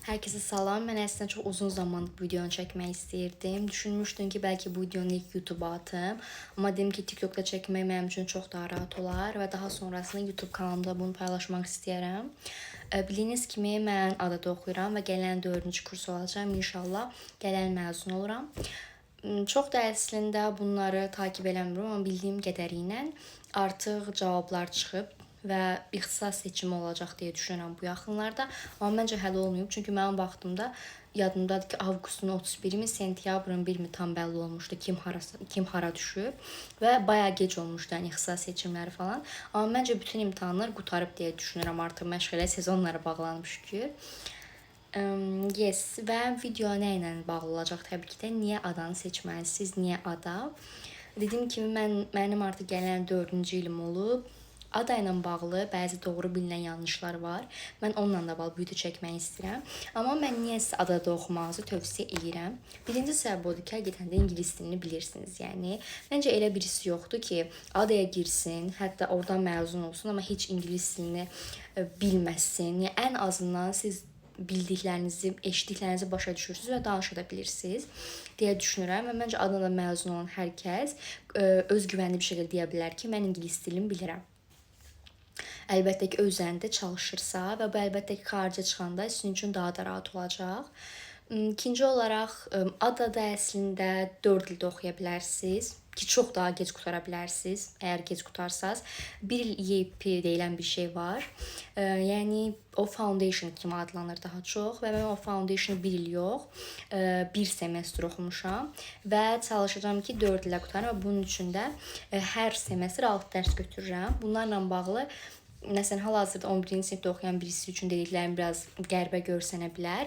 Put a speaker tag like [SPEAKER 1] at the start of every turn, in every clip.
[SPEAKER 1] Hər kəsə salam. Mən əslində çox uzun zamandır videonu çəkmək istəyirdim. Düşünmüşdüm ki, bəlkə bu videonu ilk YouTube-a atım. Amma dedim ki, TikTok-da çəkmək mənim üçün çox daha rahat olar və daha sonrasında YouTube kanalımda bunu paylaşmaq istəyirəm. Bildiyiniz kimi mən Adada oxuyuram və gələn 4-cü kurs olacağam. İnşallah gələn məzun oluram. Çox da əslində bunları takib eləmirəm, amma bildiyim qədəri ilə artıq cavablar çıxıb və ixtisas seçimi olacaq deyə düşünürəm bu yaxınlarda. Amma məncə həll olmayıb. Çünki mənim vaxtımda yadımdadır ki, avqustun 31-mi, sentyabrın 1-mi tam bəlli olmuşdu kim hara düşüb və bayağı gec olmuşdu yəni ixtisas seçimləri falan. Amma məncə bütün imtahanlar qurtarıb deyə düşünürəm artıq məşğələ sezonları bağlanmış ki. Yes, və video nə ilə bağlı olacaq təbii ki də niyə adanı seçməlisiniz, niyə ada? Dediyim kimi mənim artıq gələn 4-cü ilim olub. Ada ilə bağlı bəzi doğru bilinən yanlışlar var. Mən onunla da bağlı video çəkmək istəyirəm. Amma mən niyə sizə adada oxumağınızı tövsiyə edirəm? Birinci səbəb odur ki, həqiqətən də ingilis dilini bilirsiniz. Yəni, məncə elə birisi yoxdur ki, adaya girsin, hətta oradan məzun olsun, amma heç ingilis dilini bilməsin. Yəni, ən azından siz bildiklərinizi, eşitdiklərinizi başa düşürsünüz və danışa da bilirsiniz deyə düşünürəm. Və məncə adada məzun olan hər kəs öz güvənli bir şəkildə deyə bilər ki, mən ingilis dilini bilirəm. Əlbəttə ki, öz üzərində çalışırsa və bu əlbəttə ki, xaricə çıxanda sizin üçün daha da rahat olacaq. İkinci olaraq, adada əslində 4 ildə oxuya bilərsiniz ki, çox daha gec qutara bilərsiniz. Əgər gec qutarsaz, 1 il EAP deyilən bir şey var. Yəni o foundation kimi adlanır daha çox və mən o foundationu 1 il yox, 1 semestr oxumuşam və çalışacağam ki, 4 ilə qutaram və bunun üçün də hər semestr 6 dərs götürürəm. Bunlarla bağlı məsələn, hal-hazırda 11-ci sinifdə oxuyan birisi üçün dediklərim biraz qəribə görsənə bilər.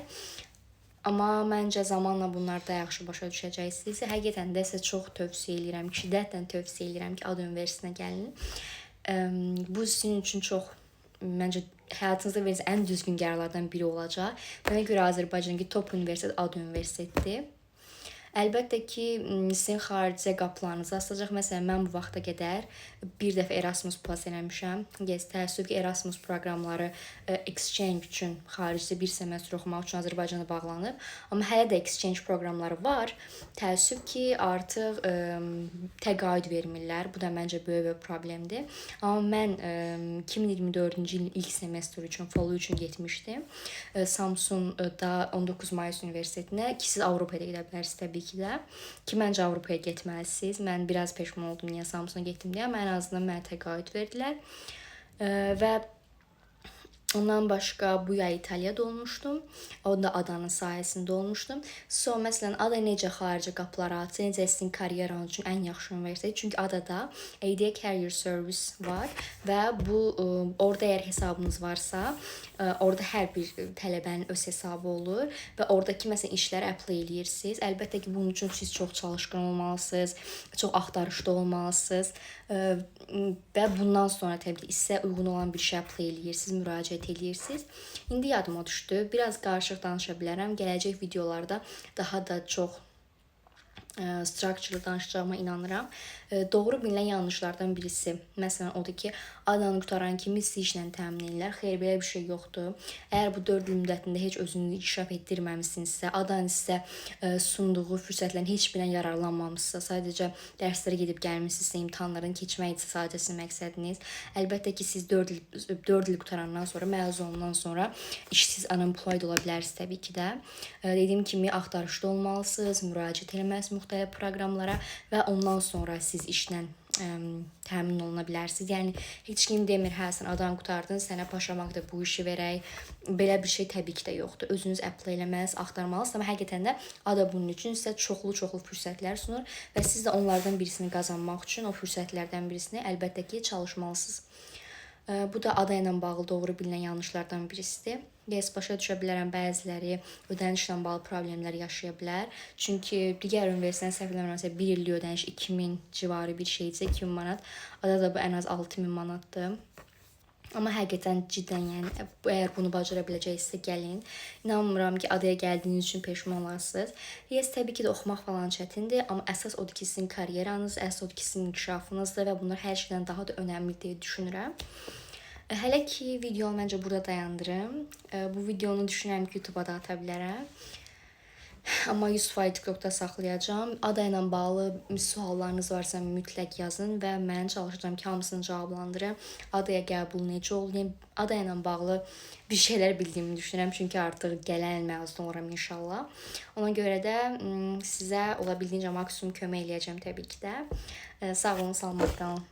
[SPEAKER 1] Amma məncə zamanla bunlar da yaxşı başa düşəcəksiniz. Həqiqətən də sizə çox tövsiyə edirəm, şiddətlə tövsiyə edirəm ki, Ada Universitetinə gəlin. Bu sizin üçün çox, məncə həyatınızda verəcəyi ən düzgün qərarlardan biri olacaq. Mənə görə Azərbaycandakı top universitet Ada Universitetidir. Əlbəttə ki, sizin xaricə qapılarınızı açacaq. Məsələn, mən bu vaxta qədər bir dəfə Erasmus Plus eləmişəm. Yes, təəssüf ki, Erasmus proqramları exchange üçün xaricdə bir semestr oxumaq üçün Azərbaycana bağlanıb. Amma hələ də exchange proqramları var. Təəssüf ki, artıq təqaüd vermirlər. Bu da məncə böyük bir problemdir. Amma mən 2024-cü ilin ilk semestri üçün, follow üçün getmişdim. Samsun'da 19 Mayıs Universitetinə ki, siz Avropaya gedə bilərsiniz təbii ki də. Ki, məncə Avropaya getməlisiniz. Mən biraz peşman oldum niyə Samsun'a getdim deyə. Amma ən azından mənə təqaüd verdilər. Və ondan başqa bu yay İtaliyada olmuşdum. O da adanın sayəsində olmuşdum. Məsələn, ada necə xarici qapıları açır, necə sizin karyeranız üçün ən yaxşı universitet. Çünki adada ADA Career Service var və bu orada əgər hesabınız varsa, orada hər bir tələbənin öz hesabı olur və oradakı məsələn işlərə apply eləyirsiniz. Əlbəttə ki, bunun üçün siz çox çalışqan olmalısınız, çox axtarışda olmalısınız və bundan sonra təbii ki, sizə uyğun olan bir şey apply eləyirsiniz, müraciət eləyirsiniz. İndi yadıma düşdü. Biraz qarışıq danışa bilərəm. Gələcək videolarda daha da çox structure danışacağıma inanıram. Doğru bilinən yanlışlardan birisi, məsələn, odur ki, adanı qutaran kimi sizi işlə təmin edirlər. Xeyr, belə bir şey yoxdur. Əgər bu 4 il müddətində heç özünüzü inkişaf etdirməmisinizsə, adanın sizə sunduğu fürsətlərin heç birindən yararlanmamısınızsa, sadəcə dərslərə gedib gəlmisinizsə, imtahanlardan keçməkdirsə sadəcə sizin məqsədiniz. Əlbəttə ki, siz 4 il qutarandan sonra, məzun olandan sonra işsiz unemployed ola bilərsiniz təbii ki də. Dediyim kimi, axtarışda olmalısınız, müraciət eləməlisiniz müxtəlif proqramlara və ondan sonra siz işlə təmin oluna bilərsiniz. Yəni, heç kim demir, hə, sən adanı qutardın, sənə paşamaqda bu işi verək. Belə bir şey təbii ki də yoxdur. Özünüz apply eləməlisiniz, axtarmalısınız. Amma həqiqətən də ada bunun üçün sizə çoxlu fürsətlər sunur və siz də onlardan birisini qazanmaq üçün o fürsətlərdən birisini əlbəttə ki, çalışmalısınız. Bu da ada ilə bağlı doğru bilinən yanlışlardan birisidir. Yes, başa düşə bilərəm, bəziləri ödənişlə bağlı problemlər yaşaya bilər. Çünki digər universitetlərin səhv eləmirəmsə 1 illik ödəniş 2000 civarı bir şeydirsə, 2000 manat. Adada bu ən az 6000 manatdır. Amma həqiqətən ciddən, yəni əgər bunu bacara biləcəksinizsə gəlin. İnanmıram ki, adaya gəldiyiniz üçün peşman olarsınız. Yes, təbii ki də oxumaq falan çətindir, amma əsas odur ki, sizin karyeranız, əsas odur ki, sizin inkişafınızdır və bunlar hər şeydən daha da önəmli deyə düşünürəm. Hələ ki videonu məncə burada dayandırım. Bu videonu düşünürəm ki YouTube'a da ata bilərəm. Amma 100% TikTokda saxlayacağam. Ada ilə bağlı suallarınız varsa mütləq yazın və mən çalışacağam ki, hamısını cavablandırım. Adaya qəbul necə oldu? Ada ilə bağlı bir şeylər bildiyimi düşünürəm, çünki artıq gələn il məzun oluram inşallah. Ona görə də sizə ola bildiyincə maksimum kömək eləyəcəm təbii ki də. Sağ olun, salamat qalın.